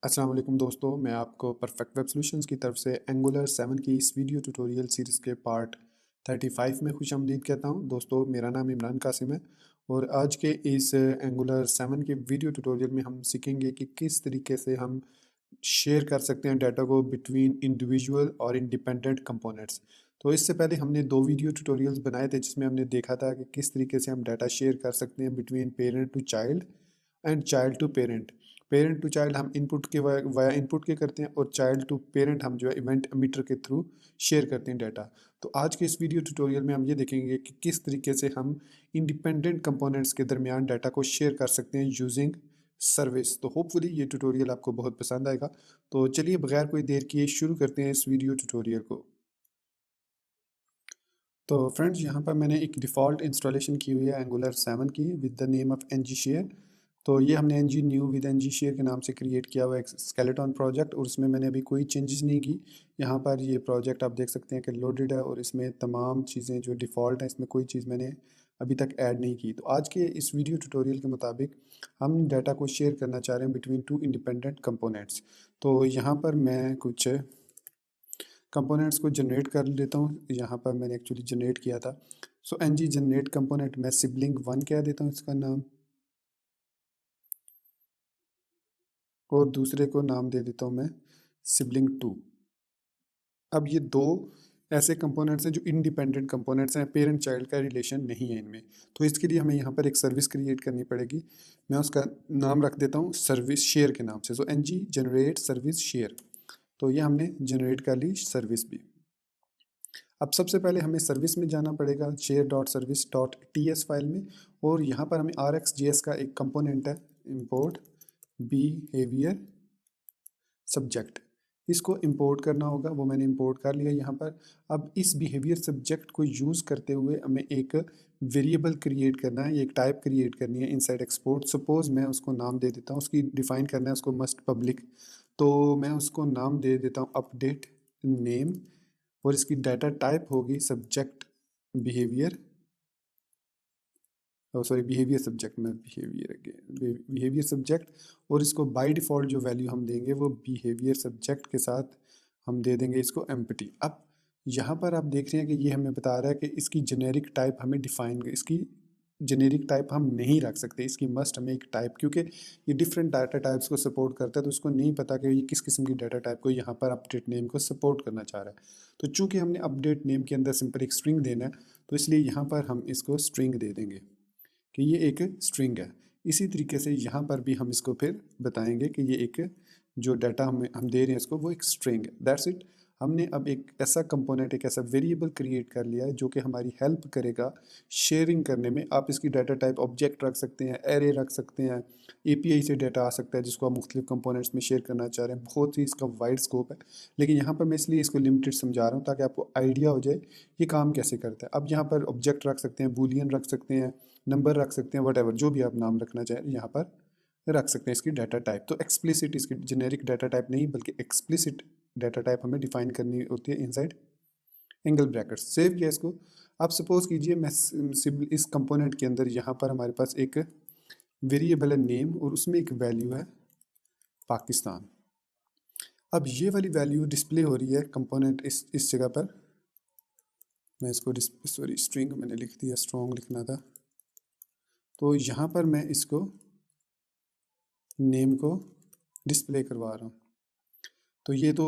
अस्सलाम वालेकुम दोस्तों, मैं आपको परफेक्ट वेब सॉल्यूशंस की तरफ से एंगुलर 7 की इस वीडियो ट्यूटोरियल सीरीज़ के पार्ट 35 में खुशामदीद कहता हूं। दोस्तों, मेरा नाम इमरान कासिम है और आज के इस एंगुलर 7 के वीडियो ट्यूटोरियल में हम सीखेंगे कि किस तरीके से हम शेयर कर सकते हैं डाटा को बिटवीन इंडिविजुअल और इंडिपेंडेंट कंपोनेंट्स। तो इससे पहले हमने 2 वीडियो ट्यूटोरियल्स बनाए थे जिसमें हमने देखा था कि किस तरीके से हम डाटा शेयर कर सकते हैं between parent to child and child to parent. Parent to child हम इनपुट के वाया इनपुट के करते हैं और चाइल्ड टू पेरेंट हम जो है इवेंट एमिटर के थ्रू शेयर करते हैं डाटा। तो आज के इस वीडियो ट्यूटोरियल में हम ये देखेंगे कि किस तरीके से हम इंडिपेंडेंट कंपोनेंट्स के दरमियान डाटा को शेयर कर सकते हैं यूजिंग सर्विस। तो होपफुली ये ट्यूटोरियल आपको बहुत पसंद आएगा। तो चलिए बगैर कोई देर किए शुरू करते हैं इस वीडियो ट्यूटोरियल को। तो फ्रेंड्स, यहाँ पर मैंने एक डिफ़ॉल्ट इंस्टॉलेशन की हुई है एंगुलर 7 की with the name of ng share. तो ये हमने ng new with ng share के नाम से क्रिएट किया हुआ एक स्केलेटन प्रोजेक्ट और उसमें मैंने अभी कोई चेंजेस नहीं की। यहाँ पर ये प्रोजेक्ट आप देख सकते हैं कि लोडेड है और इसमें तमाम चीज़ें जो डिफ़ॉल्ट हैं इसमें कोई चीज़ मैंने अभी तक ऐड नहीं की। तो आज के इस वीडियो ट्यूटोरियल के मुताबिक हम डाटा को शेयर करना चाह रहे हैं बिटवीन टू इंडिपेंडेंट कंपोनेंट्स। तो यहाँ पर मैं कुछ कंपोनेंट्स को जनरेट कर लेता हूँ। यहाँ पर मैंने एक्चुअली जनरेट किया था। सो एन जी जनरेट कंपोनेंट मैं सिबलिंग 1 कह देता हूँ इसका नाम, और दूसरे को नाम दे देता हूँ मैं सिबलिंग 2। अब ये दो ऐसे कंपोनेंट्स हैं जो इंडिपेंडेंट कंपोनेंट्स हैं, पेरेंट चाइल्ड का रिलेशन नहीं है इनमें। तो इसके लिए हमें यहाँ पर एक सर्विस क्रिएट करनी पड़ेगी। मैं उसका नाम रख देता हूँ सर्विस शेयर के नाम से। So N G generate service share. तो ये हमने जनरेट कर ली सर्विस भी। अब सबसे पहले हमें सर्विस में जाना पड़ेगा share dot service dot T S file में, और यहाँ पर हमें आर एक्स जी एस का एक कंपोनेंट है इंपोर्ट बिहेवियर सब्जेक्ट, इसको इंपोर्ट करना होगा। वो मैंने इंपोर्ट कर लिया यहाँ पर। अब इस बिहेवियर सब्जेक्ट को यूज़ करते हुए हमें एक वेरिएबल क्रिएट करना है, एक टाइप क्रिएट करनी है इनसाइड एक्सपोर्ट। सपोज़ मैं उसको नाम दे देता हूँ, उसकी डिफ़ाइन करना है उसको मस्ट पब्लिक। तो मैं उसको नाम दे देता हूँ अपडेट नेम, और इसकी डाटा टाइप होगी subject behaviour, sorry behaviour subject में बिहेवियर सब्जेक्ट। और इसको बाय डिफ़ॉल्ट जो वैल्यू हम देंगे वो बिहेवियर सब्जेक्ट के साथ हम दे देंगे इसको एम्प्टी। अब यहाँ पर आप देख रहे हैं कि ये हमें बता रहा है कि इसकी जेनेरिक टाइप हमें डिफ़ाइन, इसकी जेनेरिक टाइप हम नहीं रख सकते, इसकी मस्ट हमें एक टाइप, क्योंकि ये डिफरेंट डाटा टाइप्स को सपोर्ट करता है तो उसको नहीं पता कि ये किस किस्म की डाटा टाइप को यहाँ पर अपडेट नेम को सपोर्ट करना चाह रहा है। तो चूंकि हमने अपडेट नेम के अंदर सिंपल एक स्ट्रिंग देना है, तो इसलिए यहाँ पर हम इसको स्ट्रिंग दे देंगे कि ये एक स्ट्रिंग है। इसी तरीके से यहाँ पर भी हम इसको फिर बताएंगे कि ये एक जो डाटा हम दे रहे हैं इसको वो एक स्ट्रिंग है। That's it. हमने अब एक ऐसा कंपोनेंट, एक ऐसा वेरिएबल क्रिएट कर लिया है जो कि हमारी हेल्प करेगा शेयरिंग करने में। आप इसकी डाटा टाइप ऑब्जेक्ट रख सकते हैं, एरे रख सकते हैं, एपीआई से डाटा आ सकता है जिसको आप मुख्तलिफ कंपोनेंट्स में शेयर करना चाह रहे हैं। बहुत ही इसका वाइड स्कोप है, लेकिन यहाँ पर मैं इसलिए इसको लिमिटेड समझा रहा हूँ ताकि आपको आइडिया हो जाए ये काम कैसे करता है। अब यहाँ पर ऑब्जेक्ट रख सकते हैं, बूलियन रख सकते हैं, नंबर रख सकते हैं, वट जो भी आप नाम रखना चाहें यहाँ पर रख सकते हैं इसकी डाटा टाइप। तो एक्सप्लिसिट, इसकी जेनेरिक डाटा टाइप नहीं बल्कि एक्सप्लिसिट डाटा टाइप हमें डिफाइन करनी होती है इनसाइड एंगल ब्रैकेट्स। सेव किया इसको। अब सपोज कीजिए मैं इस कंपोनेंट के अंदर यहाँ पर हमारे पास एक वेरिएबल है नेम और उसमें एक वैल्यू है पाकिस्तान। अब ये वाली वैल्यू डिस्प्ले हो रही है कंपोनेंट इस जगह पर। मैं इसको सॉरी स्ट्रिंग मैंने लिख दिया, स्ट्रॉन्ग लिखना था। तो यहाँ पर मैं इसको नेम को डिस्प्ले करवा रहा हूँ। तो ये तो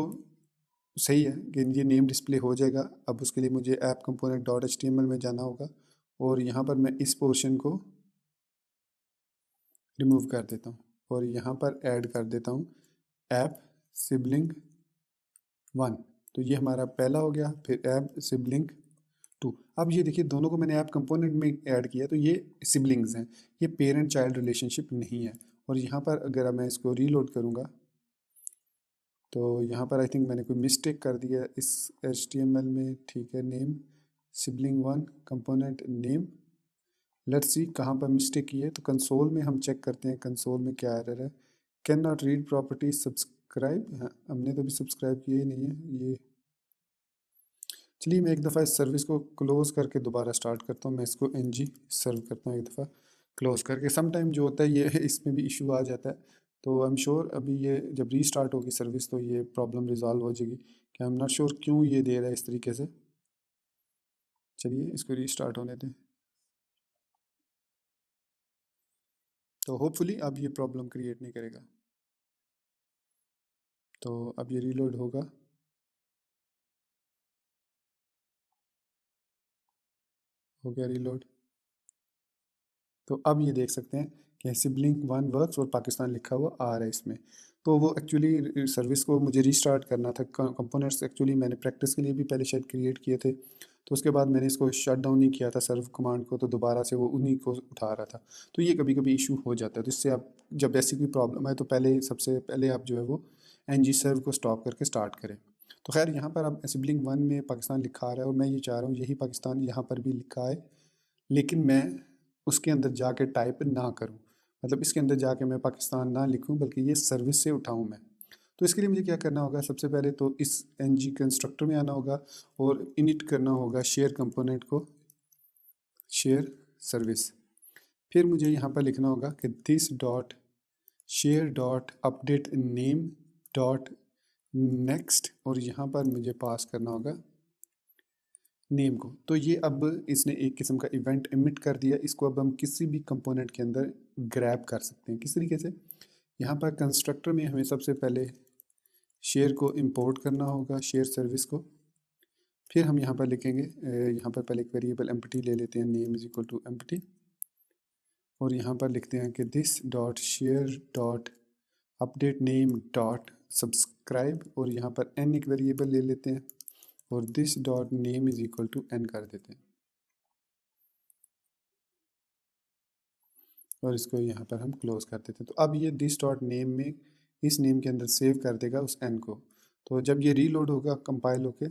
सही है कि ये नेम डिस्प्ले हो जाएगा। अब उसके लिए मुझे app component dot H T M L में जाना होगा और यहाँ पर मैं इस पोर्शन को रिमूव कर देता हूँ और यहाँ पर ऐड कर देता हूँ ऐप सिबलिंग 1। तो ये हमारा पहला हो गया। फिर ऐप सिबलिंग 2। अब ये देखिए दोनों को मैंने ऐप कंपोनेंट में ऐड किया तो ये सिबलिंग्स हैं, ये पेरेंट चाइल्ड रिलेशनशिप नहीं है। और यहाँ पर अगर मैं इसको रीलोड करूँगा तो यहाँ पर आई थिंक मैंने कोई मिस्टेक कर दिया इस HTML में। ठीक है, name sibling 1 component name. Let's see कहाँ पर मिस्टेक की है। तो कंसोल में हम चेक करते हैं कंसोल में क्या एरर है। Can not read property subscribe. हाँ, हमने तो अभी सब्सक्राइब किया ही नहीं है ये। चलिए मैं एक दफ़ा इस सर्विस को क्लोज़ करके दोबारा स्टार्ट करता हूँ। मैं इसको NG सर्व करता हूँ एक दफ़ा क्लोज़ करके। सम टाइम जो होता है ये इसमें भी इशू आ जाता है, तो आई एम श्योर अभी ये जब रीस्टार्ट होगी सर्विस तो ये प्रॉब्लम रिजॉल्व हो जाएगी, कि आई एम नॉट श्योर क्यों ये दे रहा है इस तरीके से। चलिए इसको रीस्टार्ट होने दें। तो होपफुली अब ये प्रॉब्लम क्रिएट नहीं करेगा। तो अब ये रीलोड होगा। हो गया रीलोड। तो अब ये देख सकते हैं कि सिबलिंग वन वर्क्स और पाकिस्तान लिखा हुआ आ रहा है इसमें। तो वो एक्चुअली सर्विस को मुझे रीस्टार्ट करना था। कंपोनेंट्स एक्चुअली मैंने प्रैक्टिस के लिए भी पहले शायद क्रिएट किए थे, तो उसके बाद मैंने इसको शट डाउन नहीं किया था सर्व कमांड को, तो दोबारा से वो उन्हीं को उठा रहा था। तो ये कभी कभी इशू हो जाता है। तो इससे आप जब ऐसी कोई प्रॉब्लम है तो पहले सबसे पहले आप जो है वो एन जी सर्व को स्टॉप करके स्टार्ट करें। तो खैर यहाँ पर अब सिबलिंग वन में पाकिस्तान लिखा आ रहा है और मैं ये चाह रहा हूँ यही पाकिस्तान यहाँ पर भी लिखा है, लेकिन मैं उसके अंदर जाके टाइप ना करूं, मतलब इसके अंदर जाके मैं पाकिस्तान ना लिखूं बल्कि ये सर्विस से उठाऊं मैं। तो इसके लिए मुझे क्या करना होगा, सबसे पहले तो इस एन जी कंस्ट्रक्टर में आना होगा और इनिट करना होगा शेयर कंपोनेंट को, शेयर सर्विस। फिर मुझे यहाँ पर लिखना होगा कि this dot share dot update name dot next, और यहाँ पर मुझे पास करना होगा नेम को। तो ये अब इसने एक किस्म का इवेंट एमिट कर दिया, इसको अब हम किसी भी कंपोनेंट के अंदर ग्रैब कर सकते हैं। किस तरीके से, यहाँ पर कंस्ट्रक्टर में हमें सबसे पहले शेयर को इंपोर्ट करना होगा, शेयर सर्विस को। फिर हम यहाँ पर लिखेंगे, यहाँ पर पहले एक वेरिएबल एम्प्टी ले लेते हैं, name is equal to empty, और यहाँ पर लिखते हैं कि this dot share dot update name dot subscribe, और यहाँ पर एन एक वेरिएबल ले लेते हैं और this dot name is equal to N कर देते हैं, और इसको यहाँ पर हम क्लोज कर देते हैं। तो अब ये दिस डॉट नेम में इस नेम के अंदर सेव कर देगा उस एन को। तो जब ये रीलोड होगा कंपाइल होके,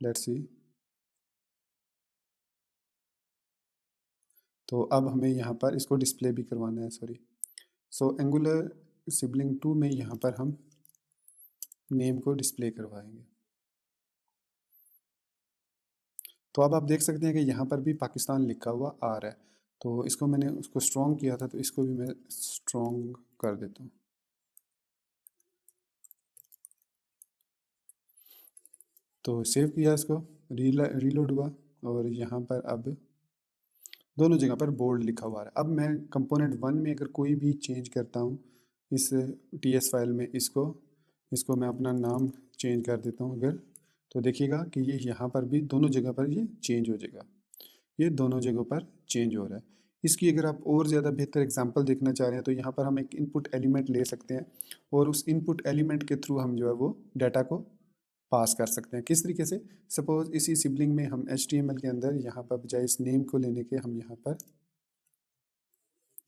लेट्स सी, तो अब हमें यहाँ पर इसको डिस्प्ले भी करवाना है, सॉरी। सो एंगुलर सिबलिंग 2 में यहाँ पर हम नेम को डिस्प्ले करवाएंगे। तो अब आप देख सकते हैं कि यहाँ पर भी पाकिस्तान लिखा हुआ आ रहा है। तो इसको मैंने उसको स्ट्रॉन्ग किया था, तो इसको भी मैं स्ट्रॉन्ग कर देता हूँ। तो सेव किया इसको, रीलोड हुआ, और यहाँ पर अब दोनों जगह पर बोल्ड लिखा हुआ है। अब मैं कंपोनेंट वन में अगर कोई भी चेंज करता हूँ इस टीएस फाइल में, इसको इसको मैं अपना नाम चेंज कर देता हूँ अगर, तो देखिएगा कि ये यहाँ पर भी दोनों जगह पर ये चेंज हो जाएगा। ये दोनों जगहों पर चेंज हो रहा है। इसकी अगर आप और ज़्यादा बेहतर एग्जांपल देखना चाह रहे हैं तो यहाँ पर हम एक इनपुट एलिमेंट ले सकते हैं और उस इनपुट एलिमेंट के थ्रू हम जो है वो डाटा को पास कर सकते हैं। किस तरीके से, सपोज इसी सिबलिंग में हम HTML के अंदर यहाँ पर बजाय इस नेम को लेने के हम यहाँ पर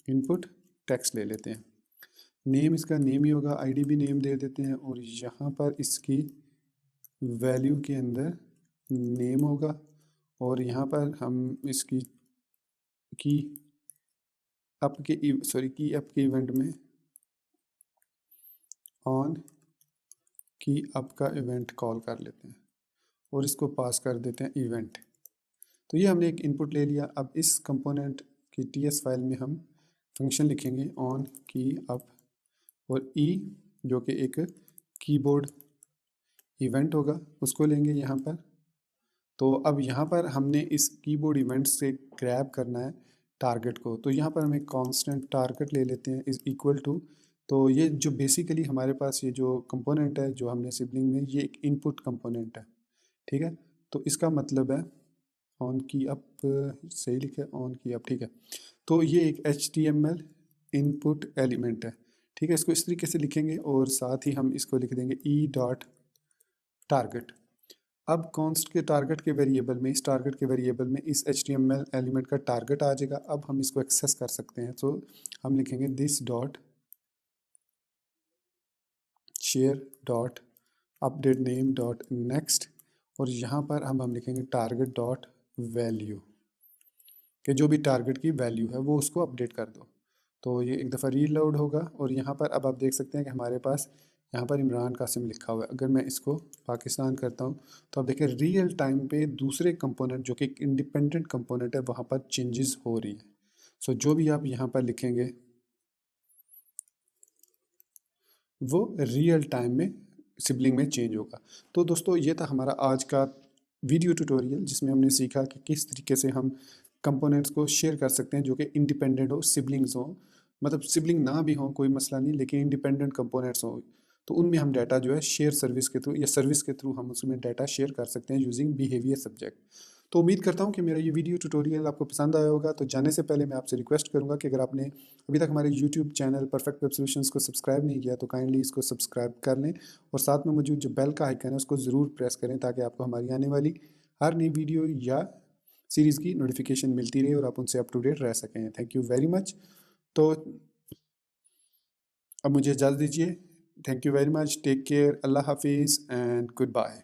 इनपुट टेक्स्ट ले लेते हैं। नेम इसका नेम ही होगा, आईडी भी नेम दे देते हैं, और यहाँ पर इसकी वैल्यू के अंदर नेम होगा, और यहाँ पर हम इसकी की अप के की अप के इवेंट में ऑन की अप का इवेंट कॉल कर लेते हैं और इसको पास कर देते हैं इवेंट। तो ये हमने एक इनपुट ले लिया। अब इस कंपोनेंट की टीएस फाइल में हम फंक्शन लिखेंगे ऑन की अप, और ई जो कि एक कीबोर्ड इवेंट होगा उसको लेंगे यहाँ पर। तो अब यहाँ पर हमने इस कीबोर्ड इवेंट से ग्रैब करना है टारगेट को। तो यहाँ पर हम एक कांस्टेंट टारगेट ले लेते हैं इज इक्वल टू, तो ये जो बेसिकली हमारे पास ये जो कंपोनेंट है जो हमने सिबलिंग में, ये एक इनपुट कंपोनेंट है, ठीक है। तो इसका मतलब है ऑन की अप, सही लिखा है ऑन की अप, ठीक है। तो ये एक HTML इनपुट एलिमेंट है, ठीक है। इसको इस तरीके से लिखेंगे और साथ ही हम इसको लिख देंगे ई डॉट टारगेट। अब कॉन्स्ट के टारगेट के वेरिएबल में, इस टारगेट के वेरिएबल में इस HTML एलिमेंट का टारगेट आ जाएगा। अब हम इसको एक्सेस कर सकते हैं। तो हम लिखेंगे this dot share dot update name dot next, और यहाँ पर हम लिखेंगे टारगेट डॉट वैल्यू, कि जो भी टारगेट की वैल्यू है वो उसको अपडेट कर दो। तो ये एक दफ़ा रीलोड होगा और यहाँ पर अब आप देख सकते हैं कि हमारे पास यहाँ पर इमरान कासिम लिखा हुआ है। अगर मैं इसको पाकिस्तान करता हूँ तो आप देखिए रियल टाइम पे दूसरे कंपोनेंट जो कि एक इंडिपेंडेंट कंपोनेंट है वहाँ पर चेंजेस हो रही है। सो जो भी आप यहाँ पर लिखेंगे वो रियल टाइम में सिबलिंग में चेंज होगा। तो दोस्तों ये था हमारा आज का वीडियो ट्यूटोरियल, जिसमें हमने सीखा कि किस तरीके से हम कंपोनेंट्स को शेयर कर सकते हैं जो कि इंडिपेंडेंट हो, सिबलिंग्स हो, मतलब सिबलिंग ना भी हो कोई मसला नहीं, लेकिन इंडिपेंडेंट कंपोनेंट्स हो, तो उनमें हम डाटा जो है शेयर सर्विस के थ्रू या सर्विस के थ्रू हम उसमें डाटा शेयर कर सकते हैं यूजिंग बिहेवियर सब्जेक्ट। तो उम्मीद करता हूँ कि मेरा ये वीडियो ट्यूटोरियल आपको पसंद आया होगा। तो जाने से पहले मैं आपसे रिक्वेस्ट करूँगा कि अगर आपने अभी तक हमारे YouTube channel perfect web solutions को सब्सक्राइब नहीं किया तो काइंडली इसको सब्सक्राइब कर लें, और साथ में मौजूद जो बेल का आइकन है उसको ज़रूर प्रेस करें, ताकि आपको हमारी आने वाली हर नई वीडियो या सीरीज़ की नोटिफिकेशन मिलती रहे और आप उनसे अप टू डेट रह सकें। Thank you very much. तो अब मुझे इजाज़त दीजिए। Thank you very much, take care, अल्लाह हाफिज़ एंड गुड बाय।